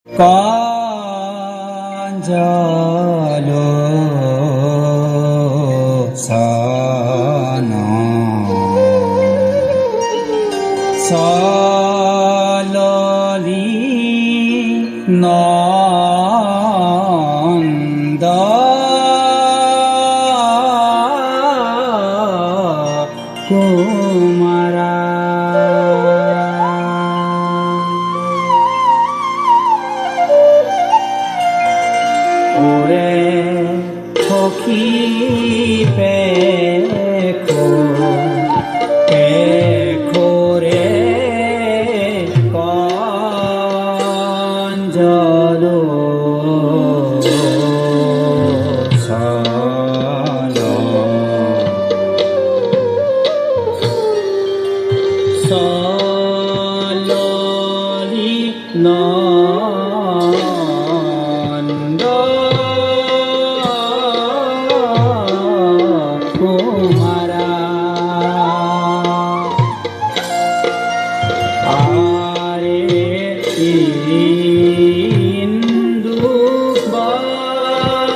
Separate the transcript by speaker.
Speaker 1: কাঞ্জল সন সললি নন্দ কুমারা ওরে সখী পেখো পেখো রে কাঞ্জল সন সললি নন্দ কুমারা আরে ইন্দু বদন